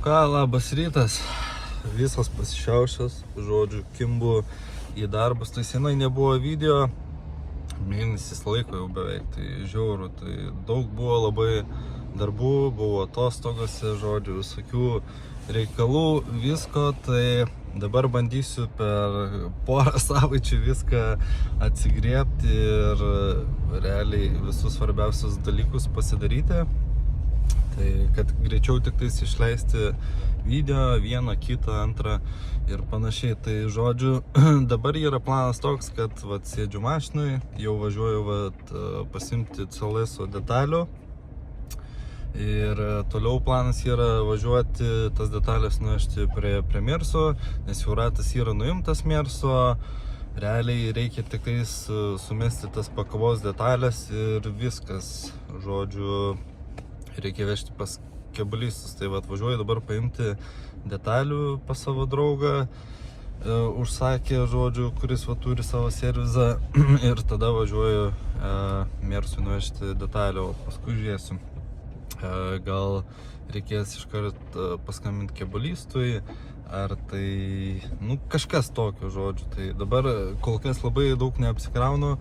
Ką, labas rytas, visas pasišiaušęs, žodžiu, kimbu į darbus, tai senai nebuvo video, mėnesis laiko jau beveik, tai žiauru, tai daug buvo labai darbų, buvo atostogose, žodžiu, visokių reikalų, visko, tai dabar bandysiu per porą savaičių viską atsigriebti ir realiai visus svarbiausius dalykus pasidaryti. Tai kad greičiau tik tais išleisti video, vieną, kitą, antrą ir panašiai. Tai žodžiu, dabar yra planas toks, kad vat, sėdžiu mašinui, jau važiuoju vat, pasimti CLS-o detalių. Ir toliau planas yra važiuoti tas detalės nuvežti prie Merso, nes jau ratas yra nuimtas Merso. Realiai reikia tik tais sumesti tas pakavos detalės ir viskas, žodžiu. Reikia vežti pas kebulistus, tai važiuoju dabar paimti detalių pas savo draugą, užsakė, žodžiu, kuris turi savo servizą ir tada važiuoju Mersui nuvežti detalių, o paskui žiūrėsiu. Gal reikės iškart paskambinti kebulistui, ar tai, kažkas tokio, žodžiu. Tai dabar kol kas labai daug neapsikraunu.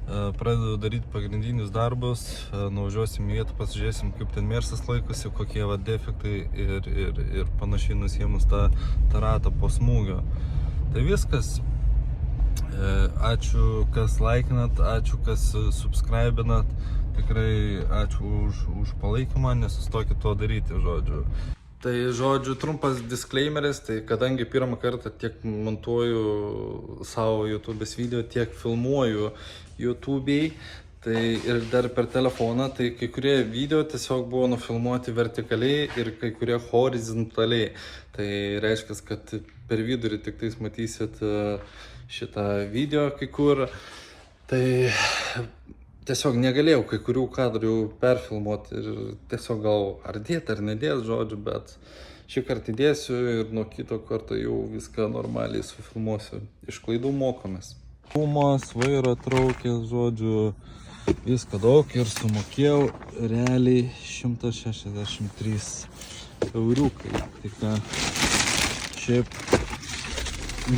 Pradedu daryti pagrindinius darbus, nuvažiuosim į vietą, pasižiūrėsim, kaip ten Mersas laikosi, kokie defektai ir panašiai nusiėmus tą ratą po smūgio. Tai viskas. Ačiū, kas laikinat, ačiū, kas subscribinat. Tikrai ačiū už palaikymą, nesustokit to daryti, žodžiu. Tai, žodžiu, trumpas disclaimeris, tai kadangi pirmą kartą tiek montuoju savo YouTube'ės video, tiek filmuoju YouTube'ai, tai ir dar per telefoną, tai kai kurie video tiesiog buvo nufilmuoti vertikaliai ir kai kurie horizontaliai. Tai reiškia, kad per vidurį tik tais matysit šitą video kai kur. Tai tiesiog negalėjau kai kurių kadrų perfilmuoti ir tiesiog gal ar dėt ar nedėt, žodžiu, bet šį kartą įdėsiu ir nuo kito karto jau viską normaliai sufilmuosiu. Iš klaidų mokomės. Filmas, vairo traukės, žodžiu, viską daug ir sumokėjau realiai 163 euriukai. Tai ką, šiaip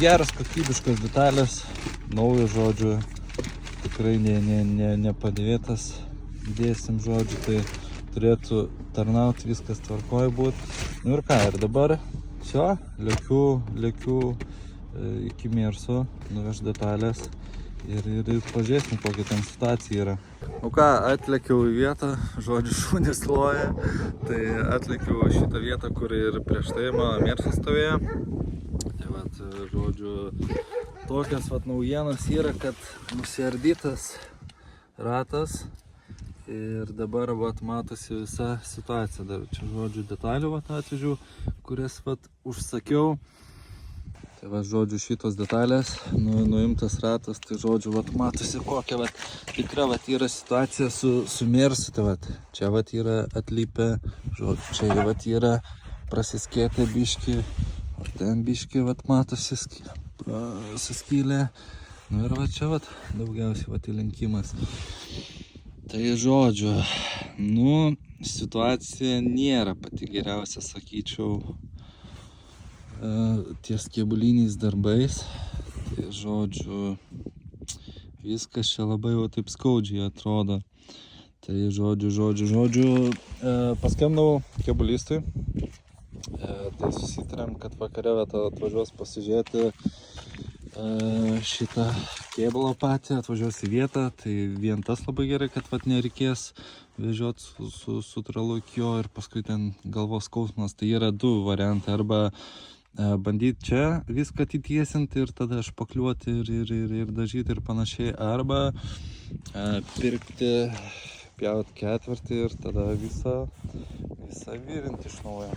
geras kokybiškas detalės, naujas, žodžiu. Tikrai nepadėvėtas, dėsim, žodžiu, tai turėtų tarnauti, viskas tvarkoj būt. Ir ką, ir dabar lekiu iki Merso, nuveš detalės ir pažiūrėsim, kokia ten situacija yra. Ką, atlekiau į vietą, žodžiu, šunys loja, tai atlekiau šitą vietą, kur ir prieš tai mano Mersas stovėjo. Tai vat, žodžiu, tokias naujienas yra, kad nusiardytas ratas ir dabar matosi visa situacija. Dar čia, žodžiu, detalių atvežiu, kurias užsakiau. Tai žodžiu, šitos detalės, nuimtas ratas, tai žodžiu, matosi kokia tikra yra situacija su Mersu. Tai čia yra atlypę, žodžiu, čia yra prasiskėtę biški, o ten biški matosi suskylė. Ir čia daugiausiai įlenkimas. Tai žodžiu, situacija nėra pati geriausia, sakyčiau, ties kebuliniais darbais. Tai žodžiu, viskas čia labai jau taip skaudžiai atrodo. Tai žodžiu, paskambinau kebulistui. Tai susitarėm, kad vakare atvažiuos pasižiūrėti šitą kėbulą patį, atvažiuos į vietą. Tai vien tas labai gerai, kad nereikės vežiot su tralukio ir paskui ten galvos skausmas. Tai yra du variantai, arba bandyti čia viską atitiesinti ir tada špakliuoti ir dažyti ir panašiai, arba pirkti, pjauti ketvirtį ir tada visą virinti iš naujo.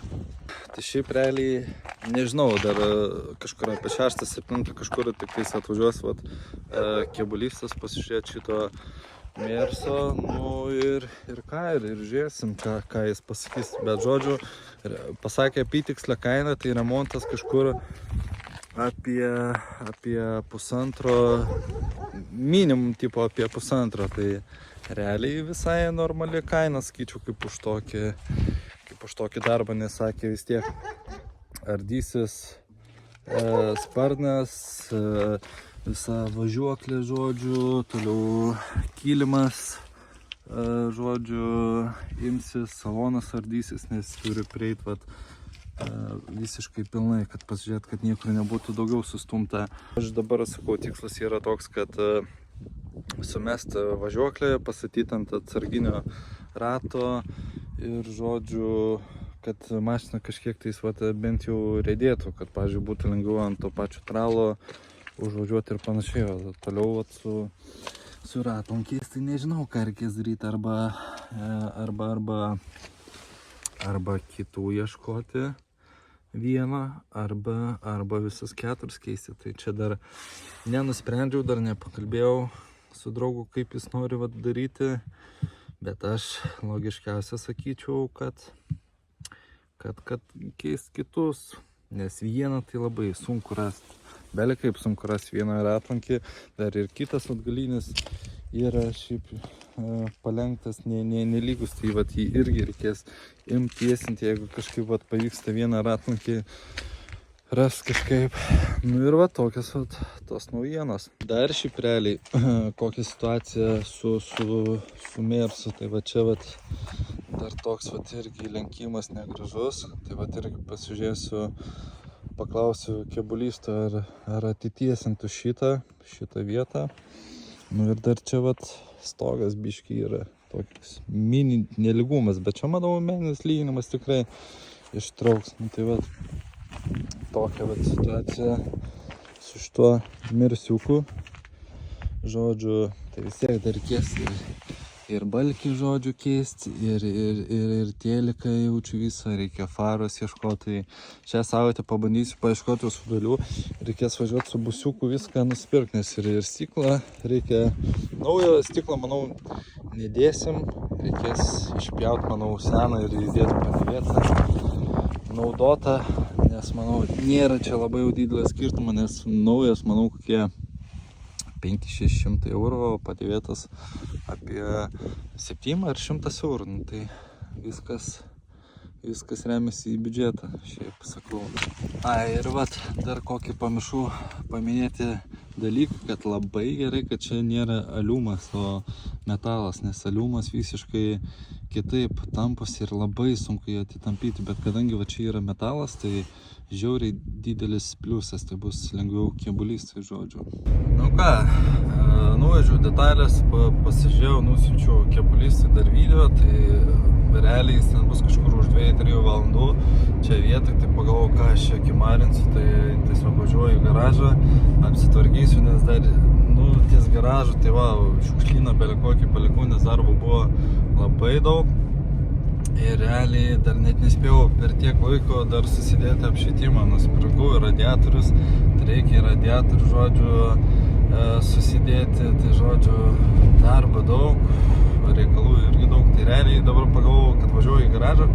Tai šiaip realiai, nežinau, dar kažkur apie 6-7 kažkur tik tais atvažiuos kebulistas pasižiūrėti šito Merso, ir žiūrėsim, ką jis pasakys. Bet žodžiu, pasakė apytikslę kainą, tai remontas kažkur apie pusantro, minimum tipo apie pusantro, tai realiai visai normali kaina, skaičiau, kaip už tokį už tokį darbą, nes sakė vis tiek ardysis sparnas, visa važiuoklė, žodžiu, toliau kilimas, žodžiu, imsis, salonas ardysis, nes turi prieit visiškai pilnai, kad pasižiūrėt, kad niekur nebūtų daugiau sustumta. Aš dabar sakau, tikslas yra toks, kad sumest važiuoklę, pastatyti ant atsarginio rato ir, žodžiu, kad mašina kažkiek tais bent jau riedėtų, kad, pavyzdžiui, būtų lengviau ant to pačio tralo užvažiuoti ir panašiai. O toliau su ratom keisti nežinau, ką reikės daryti, arba kitų ieškoti vieną, arba visas 4 keisti. Tai čia dar nenusprendžiau, dar nepakalbėjau su draugu, kaip jis nori daryti, bet aš logiškiausia sakyčiau, kad keist kitus, nes vieną tai labai sunku rasti. Belia kaip sunku rasti vieną ratlankį, dar ir kitas atgalinis yra šiaip palenktas, nelygus, tai jį irgi reikės tiesinti, jeigu kažkaip pavyksta vieną ratlankį ras kažkaip. Nu ir tokios tos naujienos. Dar šiaip realiai, kokia situacija su Mersu, tai čia dar toks irgi lenkimas negražus, tai irgi pasižiūrėsiu, paklausiu kebulisto, ar atitiesintų šitą vietą. Nu ir dar čia stogas biški yra toks mini neligumas, bet čia manau meninis lyginimas tikrai ištrauks. Nu, tai tokia situacija su šituo Mersiuku. Žodžiu, tai vis tiek dar reikės ir balkį, žodžiu, keisti, ir teliką jaučiu visą, reikia faros ieškoti. Šią savaitę pabandysiu paieškoti su dalių, reikės važiuoti su busiuku viską nusipirkti, nes ir stiklą reikia, naujo stiklą, manau, nedėsim, reikės išpjauti, manau, seną ir įdėti panivėtą, naudotą, nes, manau, nėra čia labai jau didelio skirtumo, nes naujas, manau, kokie 500-600 eurų, o padėvėtas apie 7 ar 100 eurų. Nu, tai viskas remiasi į biudžetą, šiaip sakau. Ir dar kokį pamiršau paminėti dalyką, kad labai gerai, kad čia nėra aliumas, o metalas, nes aliumas visiškai kitaip tamposi ir labai sunku jį atitampyti, bet kadangi čia yra metalas, tai žiauriai didelis pliusas, tai bus lengviau kebulystui, žodžiu. Nu ką, nuvažiu detalės, pasižiūrėjau, nusiunčiau kebulystui dar video, tai realiai jis ten bus kažkur už 2-3 valandų čia vietoj, tai pagalvojau, ką aš čia kimarinsiu, tai tiesiog važiuoju į garažą, apsitvarkysiu, nes dar, ties garažu, tai šiukšlyną belekokį palikau, nes darbo buvo labai daug. Ir realiai dar net nespėjau per tiek laiko dar susidėti apšvietimą, nusipirkau radiatorius, tai reikia radiatorių, žodžiu, susidėti, tai žodžiu, darbo daug, reikalų irgi daug, tai realiai dabar pagalvojau, kad važiuoju į garažą,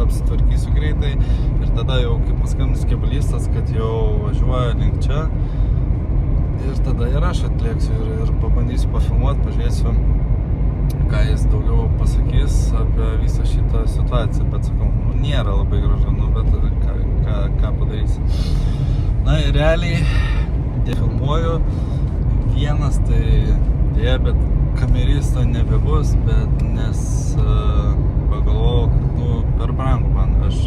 apsitvarkysiu greitai ir tada jau kaip paskambins kebulistas, kad jau važiuoja link čia ir tada ir aš atlėksiu ir pabandysiu pafilmuoti, pažiūrėsiu, ką jis daugiau pasakys apie visą šitą situaciją, bet sakau, nėra labai gražu, bet ką padarysi. Na ir realiai filmuoju vienas, tai dėja, bet kameristo nebebus, bet nes pagalvojau, kad per brangu man, aš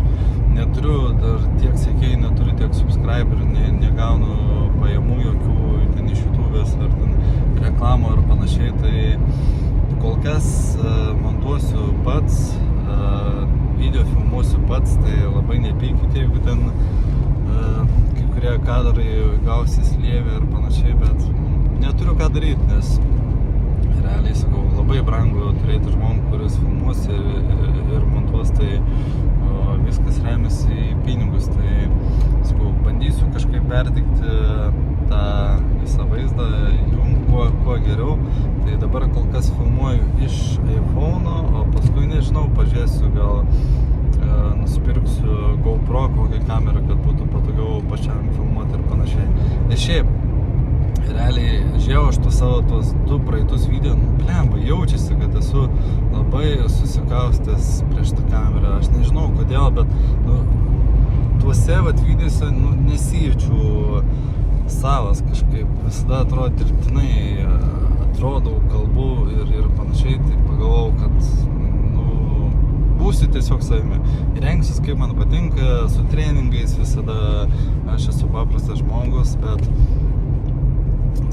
neturiu dar tiek sekėjų, neturiu tiek subscriberių, negaunu pajamų jokių ten iš YouTube'ės ar ten reklamų ar panašiai, tai kol kas montuosiu pats, video filmuosiu pats, tai labai nepykite, jeigu ten kai kurie kadrai gausis lievė ar panašiai, bet neturiu ką daryti, nes realiai, sakau, labai brangu turėti žmogų, kuris filmuos ir montuos, tai viskas remiasi į pinigus, tai sakau, bandysiu kažkaip perteikti tą visą vaizdą jum kuo geriau. Tai dabar kol kas filmuoju iš iPhone'o, o paskui nežinau, pažiūrėsiu, gal nusipirksiu GoPro kokią kamerą, kad būtų patogiau pačiam filmuoti ir panašiai. Ir šiaip, realiai žiūrėjau aš tuos 2 praeitus video, blemba, jaučiasi, kad esu labai kaustęs prieš tą kamerą, aš nežinau kodėl, bet tuose videose nesijaučiu savas kažkaip, visada atrodo dirbtinai, atrodau, kalbu ir panašiai, tai pagalvojau, kad būsiu tiesiog savimi. Rengsiuos kaip man patinka, su treningais visada, aš esu paprastas žmogus, bet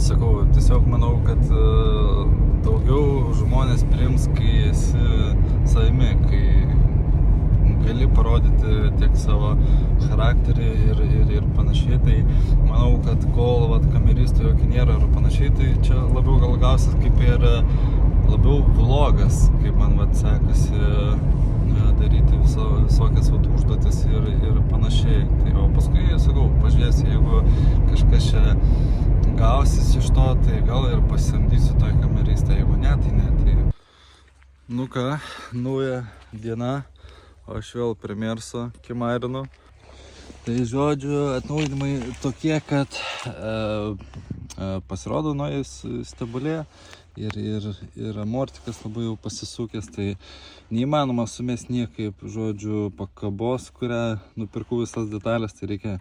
sakau, tiesiog manau, kad daugiau žmonės priims, kai esi savimi, kai gali parodyti tiek savo charakterį ir panašiai, tai manau, kad kol kameristų jokio nėra ir panašiai, tai čia labiau gal gausis kaip ir labiau vlogas, kaip man sekasi daryti visokias užduotis ir panašiai. Tai o paskui, sakau, pažiūrėsiu, jeigu kažkas čia gausis iš to, tai gal ir pasamdysiu tą kameristą, jeigu ne, tai ne. Tai ką, nauja diena, o aš vėl premjerso kimarinu. Tai žodžiu, atnaujinimai tokie, kad pasirodo naujas stebulė ir amortikas labai jau pasisukęs, tai neįmanoma sumest niekaip, žodžiu, pakabos, kurią nupirkau visas detalės, tai reikia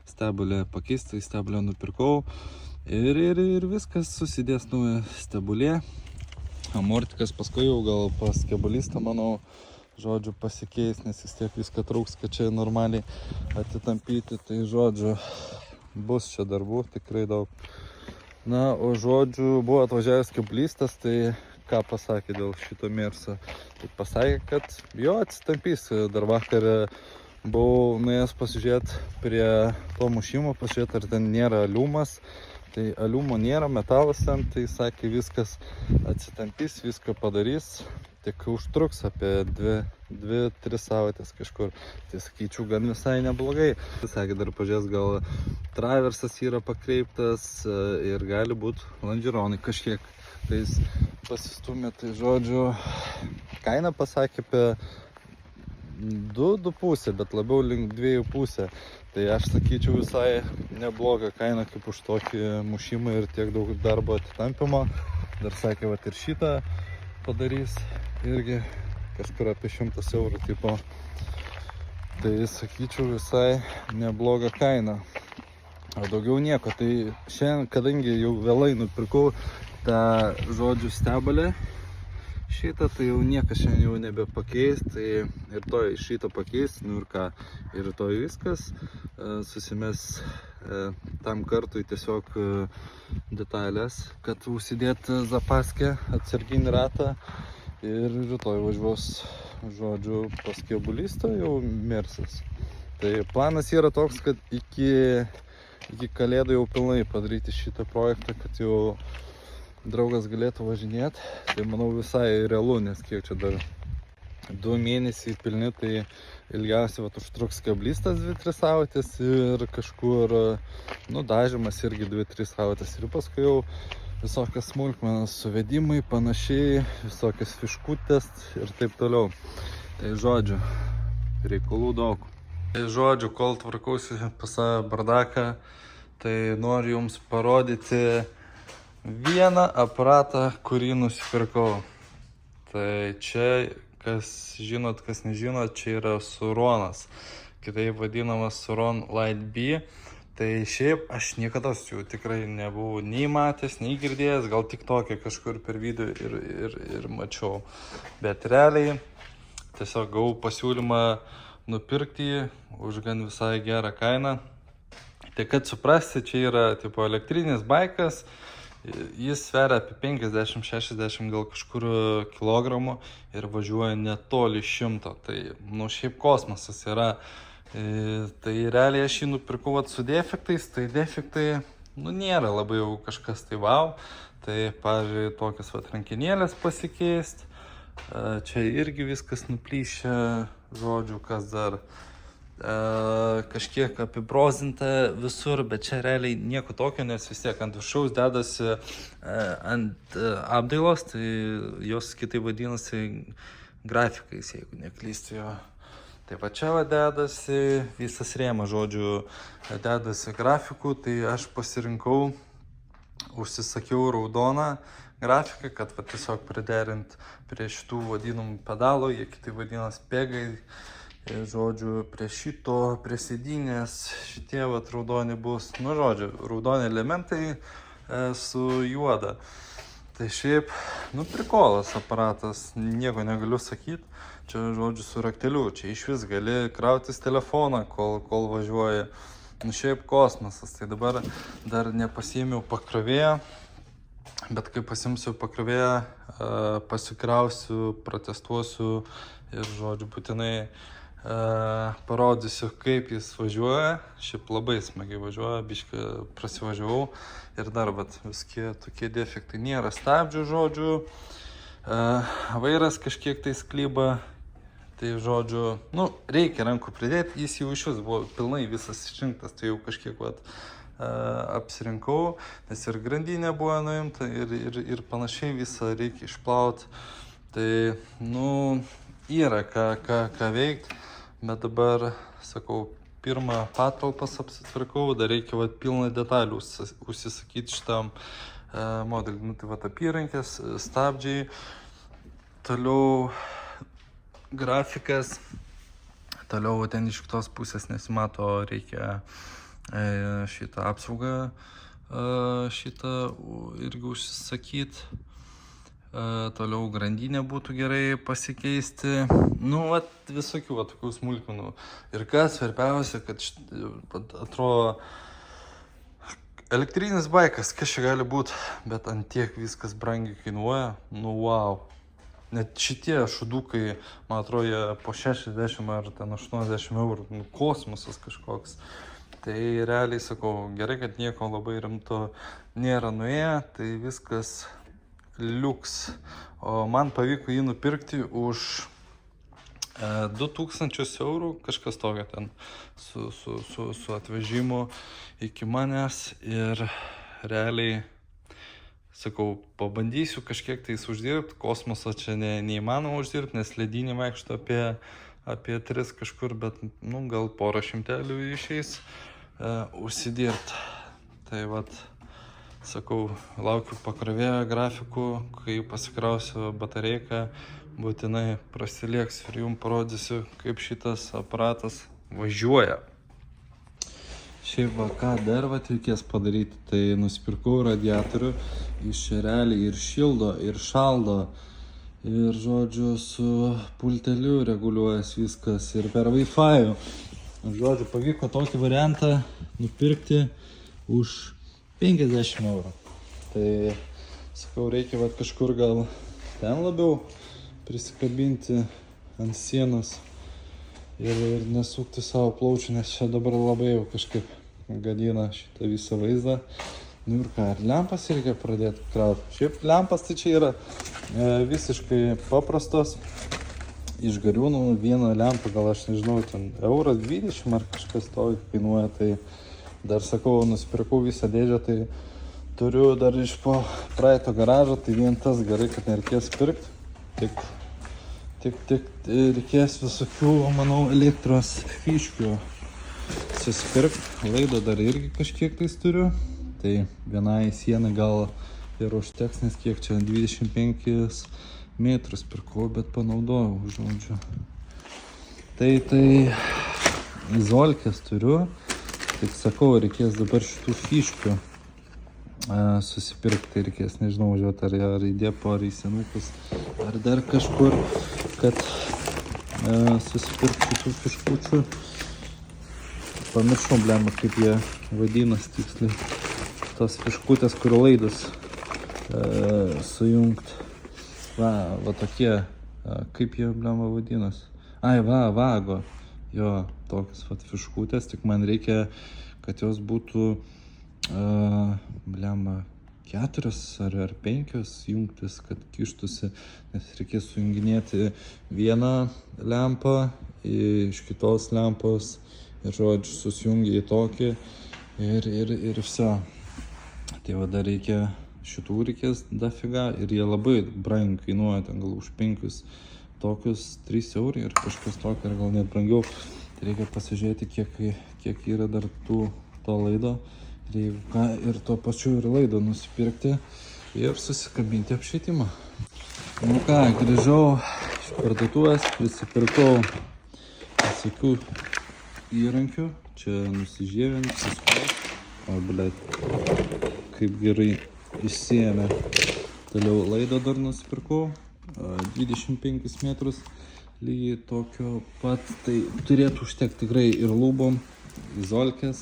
stebulę pakeisti, tai stebulę nupirkau ir viskas, susidės nauja stebulė. Amortikas paskui jau gal pas kebulistą, manau, žodžiu, pasikeis, nes vis tiek viską trauks, kad čia normaliai atitampyti, tai žodžiu, bus čia darbų tikrai daug. Na, o žodžiu, buvo atvažiavęs keblistas, tai ką pasakė dėl šito Merso? Tai pasakė, kad jo atsitampys. Dar vakar buvau nuėjęs pasižiūrėti prie to mušimo, pasižiūrėti, ar ten nėra aliumas. Tai aliumo nėra, metalas ten, tai sakė, viskas atsitampys, viską padarys. Tik užtruks apie 2-3 savaitės kažkur. Tai sakyčiau, gan visai neblogai. Tai sakė, dar pažiūrės, gal traversas yra pakreiptas ir gali būti lonžeronai kažkiek. Tai jis pasistumė, tai žodžiu, kaina pasakė apie 2,5, bet labiau link 2,5. Tai aš sakyčiau, visai nebloga kaina kaip už tokį mušimą ir tiek daug darbo atitampimo. Dar sakė, vat ir šitą padarys irgi kažkur apie 100 eurų tipo. Tai sakyčiau, visai nebloga kaina. O daugiau nieko. Tai šiandien, kadangi jau vėlai nupirkau tą žodžiu stebulę šitą, tai jau niekas šiandien jau nebepakeis. Tai rytoj šitą pakeis, ir ką, ir rytoj viskas. Susimes tam kartui tiesiog detalės, kad užsidėt zapaskę, atsarginį ratą. Ir rytoj važiuos, žodžiu, pas kebulistą jau Mersas. Tai planas yra toks, kad iki kalėdų jau pilnai padaryti šitą projektą, kad jau draugas galėtų važinėti. Tai manau visai realu, nes kiek čia dar 2 mėnesiai pilni, tai ilgiausiai užtruks keblistas 2-3 savaitės ir kažkur, dažymas irgi 2-3 savaitės. Ir paskui jau visokias smulkmenas, suvedimai, panašiai, visokias fiškutės ir taip toliau. Tai žodžiu, reikalų daug. Tai žodžiu, kol tvarkausi pas bardaką, tai noriu jums parodyti vieną aparatą, kurį nusipirkau. Tai čia, kas žinot, kas nežinot, čia yra Suronas, kitaip vadinamas Suron Light B. Tai šiaip aš niekada jų tikrai nebuvau nei matęs, nei girdėjęs, gal tik tokia kažkur per video ir mačiau. Bet realiai tiesiog gavau pasiūlymą nupirkti jį už gan visai gerą kainą. Tai kad suprasti, čia yra tipo elektrinis baikas, jis sveria apie 50-60 gal kažkur kilogramų ir važiuoja netoli 100. Tai šiaip kosmosas yra. Tai realiai aš jį nupirkau su defektais, tai defektai nėra labai jau kažkas tai wow. Tai pavyzdžiui, tokias rankinėlės pasikeist, čia irgi viskas nuplyšę, žodžiu, kas dar kažkiek apibrozinta visur, bet čia realiai nieko tokio, nes vis tiek ant viršaus dedasi ant apdailos, tai jos kitai vadinasi grafikais, jeigu neklystu jo. Tai va čia dedasi visas rėmas, žodžiu, dedasi grafikų, tai aš pasirinkau, užsisakiau raudoną grafiką, kad va, tiesiog priderint prie šitų vadinamų pedalų, jie kitai vadinas pegai. Ir, žodžiu, prie šito, prie sėdynės, šitie va, raudoni bus, nu, žodžiu, raudoni elementai su juoda. Tai šiaip, nu, prikolas aparatas, nieko negaliu sakyti. Čia, žodžiu, su rakteliu, čia iš vis gali krautis telefoną, kol važiuoja. Nu, šiaip kosmosas. Tai dabar dar nepasiėmiau pakrovėją, bet kai pasimsiu pakrovėją, pasikrausiu, protestuosiu ir, žodžiu, būtinai parodysiu, kaip jis važiuoja. Šiaip labai smagiai važiuoja, biškai prasivažiavau. Ir dar, bet viskie tokie defektai. Nėra stabdžių, žodžiu. Vairas kažkiek tai sklyba. Tai, žodžiu, nu, reikia rankų pridėti. Jis jau iš vis buvo pilnai visas išrinktas. Tai jau kažkiek, vat, apsirinkau. Nes ir grandinė buvo nuimta ir panašiai visą reikia išplauti. Tai, nu, yra ką veikti. Bet dabar, sakau, pirmą patalpas apsitvarkau, dar reikia vat, pilną detalių užsisakyti šitam modeliui. Nu, tai vat, apyrankės, stabdžiai, toliau grafikas, toliau ten iš kitos pusės nesimato, reikia šitą apsaugą šitą irgi užsisakyti. Toliau grandinę būtų gerai pasikeisti. Nu, vat, visokių vat, tokių smulkmenų. Ir kas svarbiausia, kad atrodo elektrinis baikas, kas čia gali būti, bet ant tiek viskas brangiai kainuoja. Nu, wow. Net šitie šudukai, man atrodo, jie po 60 ar ten 80 eurų. Nu, kosmosas kažkoks. Tai realiai sakau, gerai, kad nieko labai rimto nėra nuėję, tai viskas liuks. O man pavyko jį nupirkti už 2000 eurų, kažkas tokio ten su atvežimu iki manęs. Ir realiai, sakau, pabandysiu kažkiek tais uždirbti. Kosmoso čia neįmanoma uždirbti, nes ledynį vaikšto apie 3 kažkur, bet nu, gal porą šimtelių išeis užsidirbti. Tai vat, sakau, laukiu pakrovėjo grafikų, kai pasikrausiu batareiką, būtinai prasilėksiu ir jums parodysiu, kaip šitas aparatas važiuoja. Šiaip va, ką dar vat reikės padaryti, tai nusipirkau radiatorių, iš realiai ir šildo, ir šaldo, ir, žodžiu, su pulteliu reguliuojas viskas, ir per Wi-Fi. Žodžiu, pavyko tokį variantą nupirkti už 50 eurų. Tai, sakau, reikia vat, kažkur gal ten labiau prisikabinti ant sienos ir nesukti savo plaučių, nes čia dabar labai jau kažkaip gadina šitą visą vaizdą. Nu ir ką, ir lempas reikia pradėti krauti. Šiaip lempas tai čia yra visiškai paprastos. Iš Gariūnų vieną lempą, gal aš nežinau, ten 1,20 € ar kažkas tokio kainuoja, tai dar sakau, nusipirkau visą dėžę, tai turiu dar iš po praeito garažo, tai vien tas gerai, kad nereikės pirkti. Tik reikės visokių, manau, elektros fiškių susipirkti. Laido dar irgi kažkiek tais turiu, tai vienai sienai gal ir užteks, nes kiek čia 25 metrus pirkau, bet panaudojau, žodžiu. Tai izolkės turiu. Tik sakau, reikės dabar šitų fiškių susipirkti, reikės, nežinau, važiuoti ar į Depą, ar į Senukus, ar dar kažkur, kad susipirkti šitų fiškučių. Pamiršau, blemą, kaip jie vadinas tiksliai. Tos fiškutės, kur laidus sujungt. Va tokie, kaip jie, blemą, vadinas. Ai, vago. Jo, tokias fiškutės, tik man reikia, kad jos būtų, blemą, 4 ar 5 jungtis, kad kištusi, nes reikės sujunginėti vieną lempą iš kitos lempos ir, žodžiu, susijungia į tokį ir viso. Tai va, dar reikia, šitų reikės dafiga ir jie labai brangiai kainuoja, ten gal už 5 tokius 3 eurai ir kažkas tokio, ir gal net brangiau. Tai reikia pasižiūrėti, kiek yra dar to laido. Ir to pačiu ir laido nusipirkti. ir susikabinti apšvietimą. Nu ką, grįžau iš parduotuvės, prisipirkau visokių įrankių. Čia nusižievint, suspaust. O, blėt, kaip gerai išsiėmė. Toliau laidą dar nusipirkau, 25 metrus, lygiai tokio pat, tai turėtų užtekti tikrai ir lūbom, izolkės,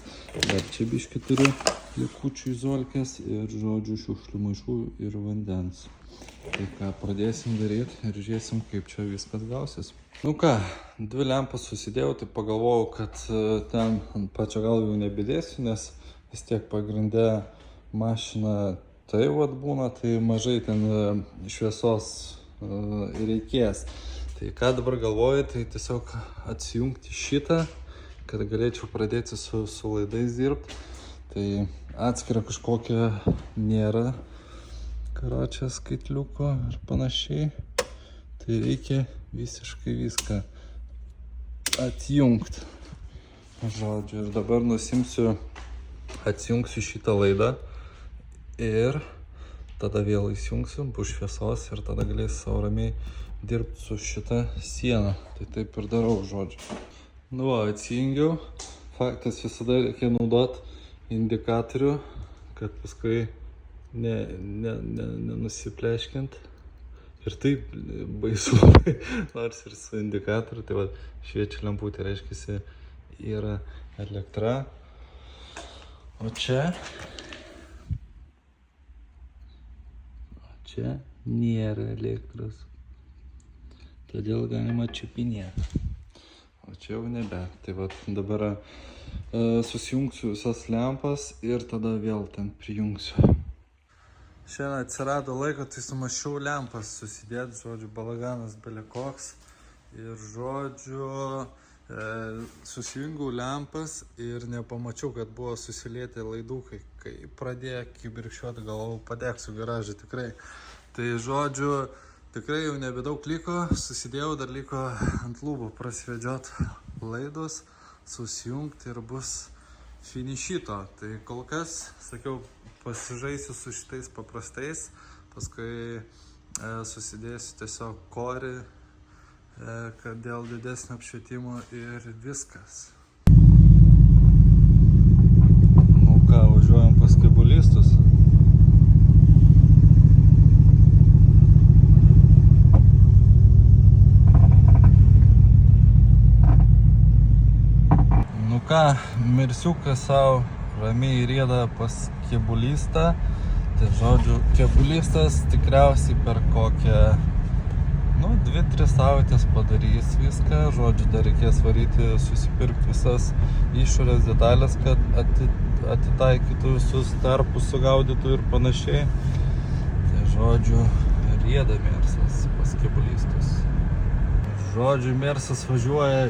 dar čia biškį turiu likučių izolkės ir, žodžiu, šiukšlių maišų ir vandens. Tai ką, pradėsim daryti ir žiūrėsim, kaip čia viskas gausis. Nu ką, 2 lempas susidėjau, tai pagalvojau, kad ten ant pačio gal jau nebedėsiu, nes vis tiek pagrindė mašina tai vat būna, tai mažai ten šviesos reikės. Tai ką dabar galvoju, tai tiesiog atsijungti šitą, kad galėčiau pradėti su laidais dirbti. Tai atskira kažkokia nėra, karočią skaitliuko ir panašiai. Tai reikia visiškai viską atjungti. Žodžiu, ir dabar atsijungsiu šitą laidą. Ir tada vėl įsijungsiu, bus šviesos ir tada galėsiu savo ramiai dirbti su šitą sieną. Tai taip ir darau, žodžiu. Nu va, atsijungiau. Faktas, visada reikia naudoti indikatorių, kad paskui nenusipleškint. Ir taip baisu, nors ir su indikatoriu. Tai va, šviečia lemputė, reiškia, yra elektra. O čia nėra elektros, todėl galima čiupinėti, o čia jau nebe. Tai va, dabar susijungsiu visas lempas ir tada vėl ten prijungsiu. Šiandien atsirado laiko, tai sumašiau lempas susidėti, žodžiu, balaganas belekoks ir, žodžiu, susijungau lempas ir nepamačiau, kad buvo susilietę laidukai. Kai pradėjo kibirkščiuoti, galvojau, padegsiu garažą tikrai. Tai, žodžiu, tikrai jau nebedaug liko, susidėjau, dar liko ant lūbų prasvedžiot laidus, susijungti ir bus finišito. Tai kol kas, sakiau, pasižaisiu su šitais paprastais, paskui susidėsiu tiesiog korį, kad dėl didesnio apšvietimo ir viskas. Nu ką, važiuojam pas kebulistus. Nu ką, Mirsiukas savo ramiai rieda pas kebulistą. Tai, žodžiu, kebulistas tikriausiai per kokią 2-3 savaitės padarys viską. Žodžiu, dar reikės varyti, susipirkti visas išorės detalės, kad atitaikytų visus tarpus, sugaudytų ir panašiai. Tai, žodžiu, rieda Mersas pas kebulistus. Žodžiu, Mersas važiuoja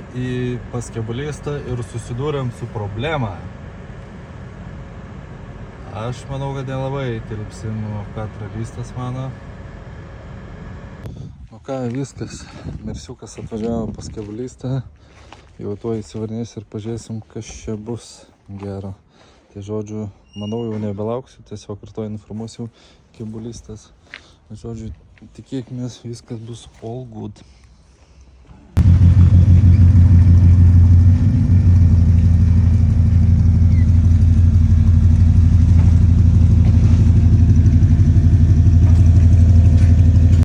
pas kebulistą ir susidūrėm su problema. Aš manau, kad nelabai tilpsim, ką tralistas mano. Nu ką, viskas. Mersiukas atvažiavo pas kebulistą. Jau tuo įsivarnės ir pažiūrėsim, kas čia bus gero. Tai, žodžiu, manau, jau nebelauksiu, tiesiog ir to informuosiu kebulistas. Žodžiu, tikėkimės, viskas bus all good.